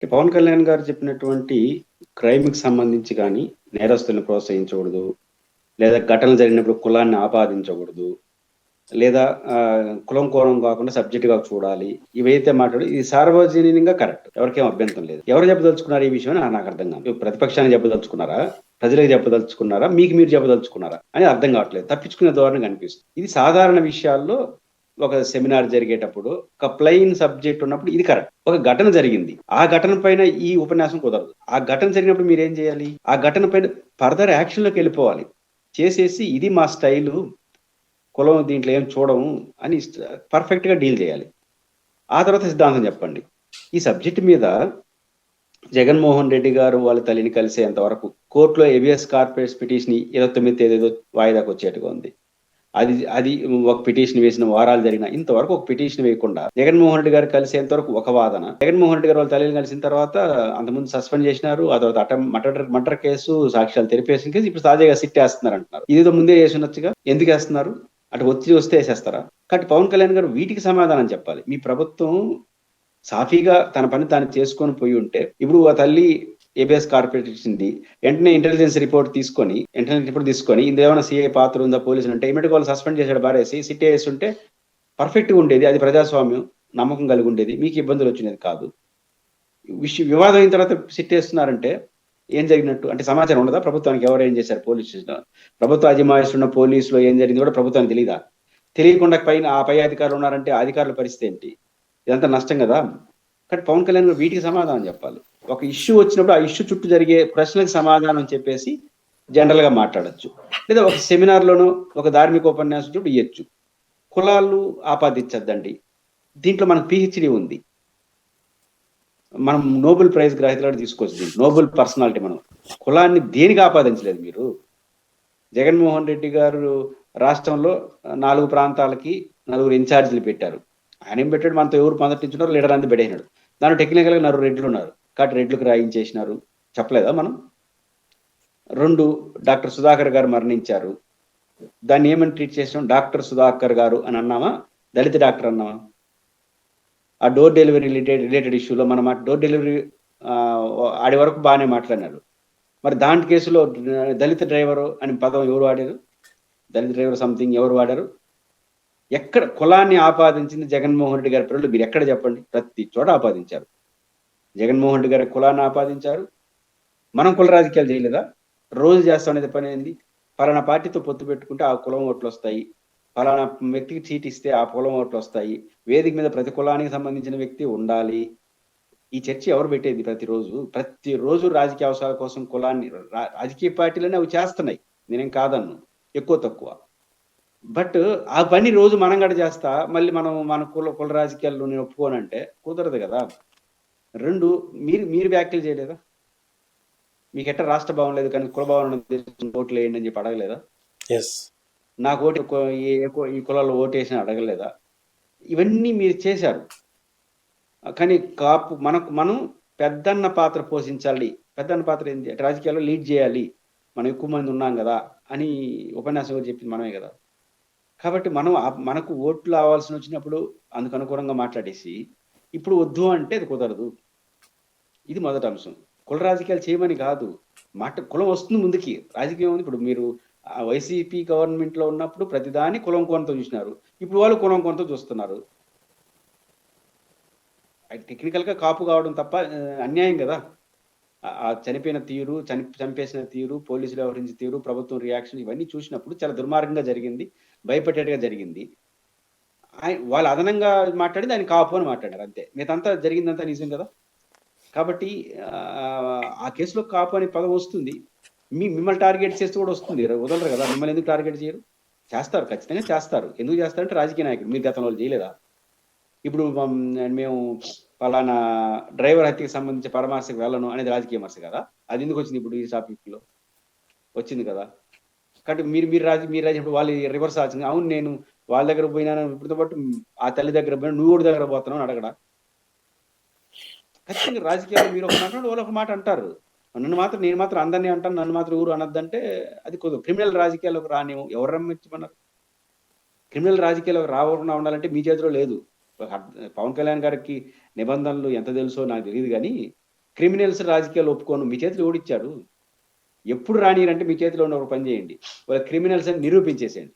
పవన్ కళ్యాణ్ గారు చెప్పినటువంటి క్రైమ్‌కి సంబంధించి గాని, నేరస్తుల్ని ప్రోత్సహించకూడదు. లేదా ఘటనలు జరిగినప్పుడు కులాన్ని ఆపాదించకూడదు. లేదా కులం, కోణం కాకుండా సబ్జెక్ట్‌గా చూడాలి. ఇవైతే ఇది సార్వజనీనంగా కరెక్ట్. ఎవరికేం అభ్యంతరం లేదు. ఎవరు చెప్పదలుచుకున్నారు ఈ విషయం అని నాకు అర్థం కాదు. ప్రతిపక్షానికి చెప్పదలుచుకున్నారా? ప్రజలకు చెప్పదలుచుకున్నారా? మీకు మీరు చెప్పదలుచుకున్నారా? అని అర్థం కావట్లేదు. తప్పించుకునే ధోరణి కనిపిస్తుంది. ఇది సాధారణ విషయాల్లో ఒక సెమినార్ జరిగేటప్పుడు, ఒక ప్లెయిన్ సబ్జెక్ట్ ఉన్నప్పుడు ఇది కరెక్ట్. ఒక ఘటన జరిగింది. ఆ ఘటన పైన ఈ ఉపన్యాసం కుదరదు. ఆ ఘటన జరిగినప్పుడు మీరేం చేయాలి? ఆ ఘటన పైన ఫర్దర్ యాక్షన్‌లోకి వెళ్ళిపోవాలి. చేసేసి ఇది మా స్టైలు. కులం దీంట్లో ఏం చూడము అని పర్ఫెక్ట్‌గా డీల్ చేయాలి. ఆ తర్వాత సిద్ధాంతం చెప్పండి. ఈ సబ్జెక్ట్ మీద జగన్మోహన్ రెడ్డి గారు వాళ్ళ తల్లిని కలిసేంత వరకు కోర్టులో హేబియస్ కార్పస్ పిటిషన్ 29 తేదీతో వాయిదాకు వచ్చేట్టుగా ఉంది. అది అది ఒక పిటిషన్ వేసిన వారాలు జరిగిన ఇంతవరకు ఒక పిటిషన్ వేయకుండా జగన్మోహన్ రెడ్డి గారు కలిసేంత వరకు ఒక వాదన. జగన్మోహన్ రెడ్డి గారు వాళ్ళ తల్లిని కలిసిన తర్వాత అంతకుముందు సస్పెండ్ చేసినారు. ఆ తర్వాత మర్డర్ కేసు సాక్ష్యాలు తెలిపేసిన కేసు ఇప్పుడు తాజాగా సిట్ వేస్తున్నారు అంటున్నారు. ఇదేదో ముందే చేసి ఉండొచ్చుగా. ఎందుకు వేస్తున్నారు? అటు ఒత్తిడి వస్తే వేసేస్తారా? కాబట్టి పవన్ కళ్యాణ్ గారు వీటికి సమాధానం చెప్పాలి. మీ ప్రభుత్వం సాఫీగా తన పని తాను చేసుకొని పోయి ఉంటే ఇప్పుడు ఆ తల్లి ఏబిఎస్ కార్పొరేట్ ఇచ్చింది. వెంటనే ఇంటెలిజెన్స్ రిపోర్ట్ తీసుకొని ఇందులో ఏమైనా సిఐ పాత్ర ఉందా పోలీసులు అంటే ఇమీడియట్ వాళ్ళు సస్పెండ్ చేసాడు బారేసి సిట్ వేసి ఉంటే పర్ఫెక్ట్గా ఉండేది. అది ప్రజాస్వామ్యం, నమ్మకం కలిగి ఉండేది. మీకు ఇబ్బందులు వచ్చినది కాదు. వివాదం అయిన తర్వాత సిట్ వేస్తున్నారంటే ఏం జరిగినట్టు అంటే సమాచారం ఉండదా? ప్రభుత్వానికి ఎవరు ఏం చేశారు? ప్రభుత్వ అజమాయిస్తున్న పోలీసులో ఏం జరిగింది కూడా ప్రభుత్వానికి తెలియదా? తెలియకుండా పైన ఆ పై అధికారులు ఉన్నారంటే అధికారుల పరిస్థితి ఏంటి? ఇదంతా నష్టం కదా. కానీ పవన్ కళ్యాణ్ గారు వీటికి సమాధానం చెప్పాలి. ఒక ఇష్యూ వచ్చినప్పుడు ఆ ఇష్యూ చుట్టూ జరిగే ప్రశ్నలకు సమాధానం చెప్పేసి జనరల్ గా మాట్లాడొచ్చు. లేదా ఒక సెమినార్ లోనో ఒక ధార్మిక ఉపన్యాసం చుట్టూ ఇయ్యొచ్చు. కులాలు ఆపాదించద్దండి. దీంట్లో మనకు పిహెచ్డి ఉంది. మనం నోబెల్ ప్రైజ్ గ్రహీతలు తీసుకోవచ్చు. Nobel personality. మనం కులాన్ని దేనికి ఆపాదించలేదు. మీరు జగన్మోహన్ రెడ్డి గారు రాష్ట్రంలో 4 ప్రాంతాలకి 4 ఇన్ఛార్జీలు పెట్టారు. ఆయన ఏం పెట్టాడు? మనతో ఎవరు మొదటించున్నారు? లీడర్ అంది పెట్టేసినాడు. దాని టెక్నికల్ గా 4 రెడ్లు ఉన్నారు. కాబట్టి రెడ్లకు రాయించేసినారు. చెప్పలేదా మనం? 2 డాక్టర్ సుధాకర్ గారు మరణించారు. దాన్ని ఏమని ట్రీట్ చేసినాం? డాక్టర్ సుధాకర్ గారు అని అన్నామా? దళిత డాక్టర్ అన్నామా? ఆ డోర్ డెలివరీ రిలేటెడ్ ఇష్యూలో మనం డోర్ డెలివరీ ఆడి వరకు బాగానే మాట్లాడినారు. మరి దాంట్ కేసులో దళిత డ్రైవరు అని పదం ఎవరు వాడారు? దళిత డ్రైవర్ సంథింగ్ ఎవరు వాడారు? ఎక్కడ కులాన్ని ఆపాదించింది జగన్మోహన్ రెడ్డి గారి పిల్లలు మీరు ఎక్కడ చెప్పండి? ప్రతి చోట ఆపాదించారు. జగన్మోహన్ రెడ్డి గారి కులాన్ని ఆపాదించారు. మనం కుల రాజకీయాలు చేయలేదా? రోజు చేస్తాం అనేది పని ఏంది? పలానా పార్టీతో పొత్తు పెట్టుకుంటే ఆ కులం ఓట్లు వస్తాయి. పలానా వ్యక్తికి సీట్ ఇస్తే ఆ కులం ఓట్లు వస్తాయి. వేదిక మీద ప్రతి కులానికి సంబంధించిన వ్యక్తి ఉండాలి. ఈ చర్చ ఎవరు పెట్టేది? ప్రతిరోజు రాజకీయ అవసరాల కోసం కులాన్ని రాజకీయ పార్టీలనే అవి చేస్తున్నాయి. నేనేం కాదన్ను, ఎక్కువ తక్కువ. బట్ ఆ పని రోజు మనం కూడా చేస్తా మళ్ళీ మనం మన కుల రాజకీయాల్లో నేను ఒప్పుకోనంటే కుదరదు కదా. 2 మీరు వ్యాఖ్యలు చేయలేదా? మీకు ఎట్ట రాష్ట్ర భావం లేదు కానీ కుల భావన ఓట్లు వేయండి అని చెప్పి అడగలేదా? నాకు ఓటు ఈ కులాల్లో ఓటేసిన అడగలేదా? ఇవన్నీ మీరు చేశారు. కానీ మనం పెద్దన్న పాత్ర పోషించాలి. పెద్దన్న పాత్ర ఏంటి? రాజకీయాల్లో లీడ్ చేయాలి. మనం ఎక్కువ మంది ఉన్నాం కదా అని ఉపన్యాసం చెప్పింది మనమే కదా. కాబట్టి మనకు ఓట్లు రావాల్సి వచ్చినప్పుడు అందుకు అనుకూలంగా మాట్లాడేసి ఇప్పుడు వద్దు అంటే అది కుదరదు. ఇది మొదటి అంశం. కుల రాజకీయాలు చేయమని కాదు. కులం వస్తుంది ముందుకి. రాజకీయం ఉంది. ఇప్పుడు మీరు వైసీపీ గవర్నమెంట్ లో ఉన్నప్పుడు ప్రతిదాన్ని కులం కోణంతో చూసినారు. ఇప్పుడు వాళ్ళు కులం కోణంతో చూస్తున్నారు. టెక్నికల్ గా కాపు కావడం తప్ప అన్యాయం కదా. ఆ చనిపోయిన తీరు, చంపేసిన తీరు, పోలీసులు వ్యవహరించిన తీరు, ప్రభుత్వం రియాక్షన్ ఇవన్నీ చూసినప్పుడు చాలా దుర్మార్గంగా జరిగింది. భయపెట్టేట్టుగా జరిగింది. వాళ్ళు అదనంగా మాట్లాడి దాన్ని కాపు అని మాట్లాడారు అంతే. మిగతాంతా జరిగిందంతా నిజం కదా. కాబట్టి ఆ కేసులో కాపు అనే పదం వస్తుంది. మిమ్మల్ని టార్గెట్ చేస్తూ కూడా వస్తుంది. వదలరు కదా. మిమ్మల్ని ఎందుకు టార్గెట్ చేయరు? చేస్తారు, ఖచ్చితంగా చేస్తారు. ఎందుకు చేస్తారంటే రాజకీయ నాయకుడు. మీరు గతంలో చేయలేదా? ఇప్పుడు మేము పలానా డ్రైవర్ హత్యకి సంబంధించి పరామర్శకు వెళ్ళను అనేది రాజకీయ విమర్శ కదా. అది ఎందుకు వచ్చింది ఇప్పుడు ఈ టాపిక్ లో? వచ్చింది కదా. కాబట్టి మీరు రాజకీయ వాళ్ళు రివర్స్ ఆచింది. అవును, నేను వాళ్ళ దగ్గర పోయినాను, ఇప్పుడు పాటు ఆ తల్లి దగ్గర పోయినా నువ్వు కూడా దగ్గర పోతున్నావు అడగడా? ఖచ్చితంగా రాజకీయాలు మీరు ఒక మాట వాళ్ళు ఒక మాట అంటారు. నేను మాత్రం అందరినీ అంటాను, నన్ను మాత్రం ఊరు అనద్దంటే అది కుదరదు. క్రిమినల్ రాజకీయాలకు రానివ్వం. ఎవరు రమ్మించమన్నారు? క్రిమినల్ రాజకీయాలకు రాకుండా ఉండాలంటే మీ చేతిలో లేదు. పవన్ కళ్యాణ్ గారికి నిబంధనలు ఎంత తెలుసో నాకు తెలియదు కానీ క్రిమినల్స్ రాజకీయాలు ఒప్పుకోను. మీ చేతిలో ఓడిచ్చాడు. ఎప్పుడు రానియరంటే మీ చేతిలో ఉన్న ఒక పని చేయండి. వాళ్ళ క్రిమినల్స్ అని నిరూపించేసేయండి.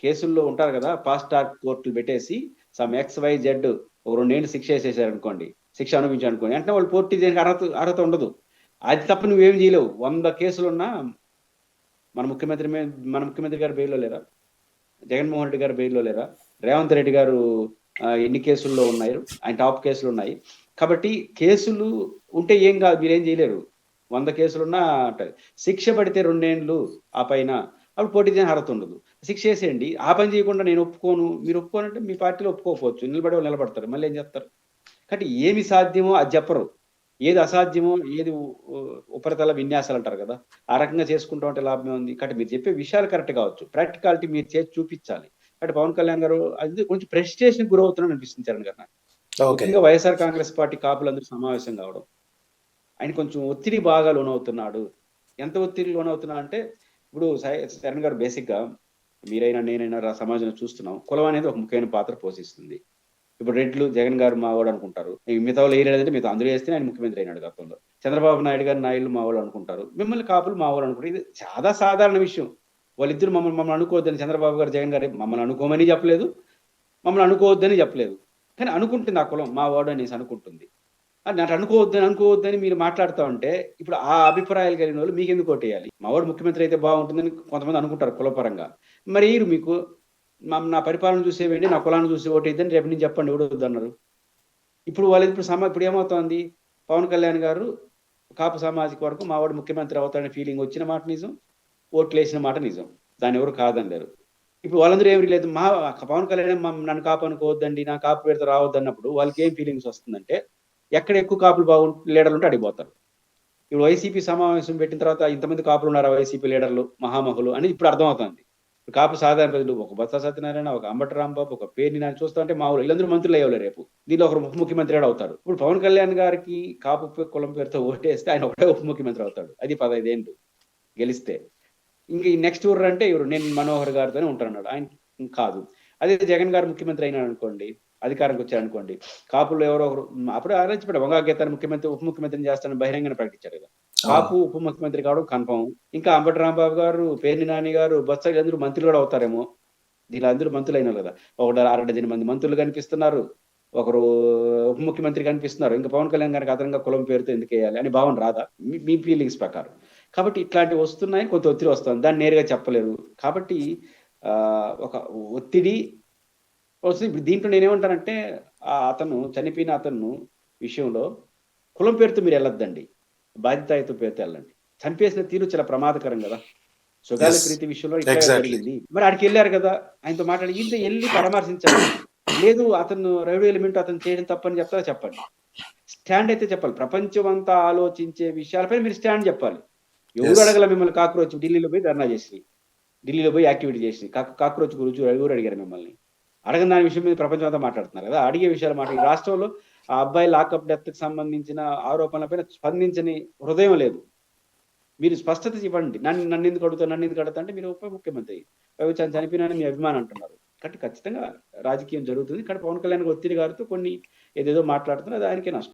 కేసుల్లో ఉంటారు కదా, ఫాస్ట్ ట్రాక్ కోర్టులు పెట్టేసి సమ్ XYZ ఒక 2 ఏళ్ళు శిక్ష వేసేసారనుకోండి, శిక్ష అనుభవించారనుకోండి, వెంటనే వాళ్ళు పోటీ చేయడానికి అర్హత ఉండదు. అది తప్ప నువ్వేం చేయలేవు. 100 కేసులున్నా మన ముఖ్యమంత్రి గారు బెయిల్‌లో లేరా? జగన్మోహన్ రెడ్డి గారు బెయిల్‌లో లేరా? రేవంత్ రెడ్డి గారు ఎన్ని కేసుల్లో ఉన్నారు? ఆయన టాప్ కేసులు ఉన్నాయి. కాబట్టి కేసులు ఉంటే ఏం కాదు, మీరేం చేయలేరు. 100 కేసులున్నా శిక్ష పడితే 2 ఏండ్లు ఆ పైన అప్పుడు పోటీ చేయడానికి అర్హత ఉండదు. శిక్ష వేసేయండి. ఆ పని చేయకుండా నేను ఒప్పుకోను, మీరు ఒప్పుకోనంటే మీ పార్టీలో ఒప్పుకోకపోవచ్చు. నిలబడే వాళ్ళు నిలబడతారు. మళ్ళీ ఏం చేస్తారు? కాబట్టి ఏమి సాధ్యమో అది చెప్పరు. ఏది అసాధ్యమో, ఏది ఉపరితల విన్యాసాలు అంటారు కదా, ఆ రకంగా చేసుకుంటూ ఉంటే లాభమే ఉంది. కాబట్టి మీరు చెప్పే విషయాలు కరెక్ట్ కావచ్చు, ప్రాక్టికాలిటీ మీరు చేసి చూపించాలి. అంటే పవన్ కళ్యాణ్ గారు అది కొంచెం ప్రెస్టేషన్ గురవుతున్నాడు అనిపిస్తుంది చరణ్ గారు నాకు. ముఖ్యంగా వైఎస్ఆర్ కాంగ్రెస్ పార్టీ కాపులందరూ సమావేశం కావడం, ఆయన కొంచెం ఒత్తిడి బాగా లోనవుతున్నాడు. ఎంత ఒత్తిడి లోనవుతున్నా అంటే, ఇప్పుడు చరణ్ గారు బేసిక్గా మీరైనా నేనైనా సమాజంలో చూస్తున్నాం, కులం అనేది ఒక ముఖ్యమైన పాత్ర పోషిస్తుంది. ఇప్పుడు రెడ్లు జగన్ గారు మావాడు అనుకుంటారు. మిగతా వాళ్ళు వేయలేదంటే మిగతా అందరూ వేస్తే ఆయన ముఖ్యమంత్రి అయినాడు గతంలో. చంద్రబాబు నాయుడు గారు నాయుళ్ళు మావాళ్ళు అనుకుంటారు. మిమ్మల్ని కాపులు మావాళ్ళు అనుకుంటారు. ఇది చాలా సాధారణ విషయం. వాళ్ళిద్దరు మమ్మల్ని అనుకోవద్దని చంద్రబాబు గారు, జగన్ గారు మమ్మల్ని అనుకోమని చెప్పలేదు, మమ్మల్ని అనుకోవద్దని చెప్పలేదు. కానీ అనుకుంటుంది ఆ కులం మావాడు అనేసి అనుకుంటుంది. నాకు అనుకోవద్దని మీరు మాట్లాడుతూ ఉంటే, ఇప్పుడు ఆ అభిప్రాయాలు కలిగిన వాళ్ళు మీకెందుకు ఓటేయాలి? మావాడు ముఖ్యమంత్రి అయితే బాగుంటుందని కొంతమంది అనుకుంటారు కులపరంగా. మరి మీకు నా పరిపాలన చూసేవేంటి, నా కులాన్ని చూసి ఓటేద్దని రేపు నేను చెప్పండి, ఎవడు వద్దన్నారు. ఇప్పుడు వాళ్ళు ఇప్పుడు ఏమవుతోంది, పవన్ కళ్యాణ్ గారు కాపు సామాజిక వర్గం మావాడు ముఖ్యమంత్రి అవుతాడని ఫీలింగ్ వచ్చిన మాట నిజం, ఓట్లు వేసిన మాట నిజం. దాన్ని ఎవరు కాదనలేరు. ఇప్పుడు వాళ్ళందరూ ఏమి లేదు, పవన్ కళ్యాణ్ నన్ను కాపు అనుకోవద్దండి, నా కాపు పెడితే రావద్దు అన్నప్పుడు వాళ్ళకి ఏం ఫీలింగ్స్ వస్తుందంటే, ఎక్కడ ఎక్కువ కాపులు లీడర్లు ఉంటే అడిగిపోతారు. ఇప్పుడు వైసీపీ సమావేశం పెట్టిన తర్వాత ఇంతమంది కాపులు ఉన్నారు వైసీపీ లీడర్లు మహామహులు అని ఇప్పుడు అర్థమవుతుంది. కాపు సాధారణ ప్రజలు ఒక బొత్స సత్యనారాయణ, ఒక అంబటి రాంబాబు, ఒక పేరుని నాని చూస్తా ఉంటే మా ఊరు వీళ్ళందరూ మంత్రులు అయ్యేవాళ్ళు రేపు. దీనిలో ఒకరు ఉప ముఖ్యమంత్రి అవుతారు. ఇప్పుడు పవన్ కళ్యాణ్ గారికి కాపు కులం పేరుతో ఓటేస్తే ఆయన ఒకటే ఉప ముఖ్యమంత్రి అవుతాడు. అది 15 ఏళ్ళు గెలిస్తే. ఇంక ఈ నెక్స్ట్ ఊరు అంటే ఎవరు, నేను మనోహర్ గారితోనే ఉంటానన్నాడు. ఆయన కాదు. అదే జగన్ గారు ముఖ్యమంత్రి అయినాడు అనుకోండి, అధికారంకి వచ్చారనుకోండి, కాపుల్లో ఎవరో ఒకరు అప్పుడు ఆలోచించబడి వంగా గీతాన్ని ఉప ముఖ్యమంత్రిని చేస్తానని బహిరంగంగా ప్రకటించారు కదా. కాపు ఉప ముఖ్యమంత్రి కావడం కన్ఫర్మ్. ఇంకా అంబటి రాంబాబు గారు, పేర్ని నాని గారు, బొత్స అందరూ మంత్రులు కూడా అవుతారేమో. దీని అందరూ మంత్రులు అయినారు కదా. 1.5 మంది మంత్రులు కనిపిస్తున్నారు, ఒకరు ఉప ముఖ్యమంత్రి కనిపిస్తున్నారు. ఇంకా పవన్ కళ్యాణ్ గారికి అదనంగా కులం పేరుతో ఎందుకు వేయాలి అని భావన రాదా మీ ఫీలింగ్స్ ప్రకారం? కాబట్టి ఇట్లాంటివి వస్తున్నాయి, కొంత ఒత్తిడి వస్తుంది, దాన్ని నేరుగా చెప్పలేరు. కాబట్టి ఒక ఒత్తిడి వస్తుంది. ఇప్పుడు దీంట్లో నేనేమంటానంటే, అతను చనిపోయిన అతను విషయంలో కులం పేరుతో మీరు వెళ్ళొద్దండి, బాధ్యతాయుత పేరుతో వెళ్ళండి. చంపేసిన తీరు చాలా ప్రమాదకరం కదా. సుగాలి ప్రీతి విషయంలో ఇట్లా జరిగింది. మరి ఆడికి వెళ్ళారు కదా, ఆయనతో మాట్లాడి ఇంత వెళ్ళి పరామర్శించండి. లేదు అతను రెవెన్యూ ఎలిమెంట్ అతను చేయడం తప్పని చెప్తారా చెప్పండి. స్టాండ్ అయితే చెప్పాలి. ప్రపంచం అంతా ఆలోచించే విషయాలపై మీరు స్టాండ్ చెప్పాలి. ఎవరు అడగల మిమ్మల్ని కాక్రోచ్ ఢిల్లీలో పోయి ధర్నా చేసి, ఢిల్లీలో పోయి యాక్టివిటీ చేసి కాక్రోచ్ గురించి ఎవరు అడిగారు మిమ్మల్ని? అడగని దాని విషయం మీద ప్రపంచం అంతా మాట్లాడుతున్నారు కదా. అడిగే విషయాలు ఈ రాష్ట్రంలో ఆ అబ్బాయి లాకప్ డెత్ కి సంబంధించిన ఆరోపణలపైన స్పందించని హృదయం లేదు. మీరు స్పష్టత ఇవ్వండి. నన్ను ఎందుకు అడుగుతా అంటే మీరు ఉప ముఖ్యమంత్రి చనిపోయినానని మీ అభిమానం అంటున్నారు. కాబట్టి ఖచ్చితంగా రాజకీయం జరుగుతుంది. కానీ పవన్ కళ్యాణ్ ఒత్తిడి గారితో కొన్ని ఏదేదో మాట్లాడుతున్నారు, అది ఆయనకే నష్టం.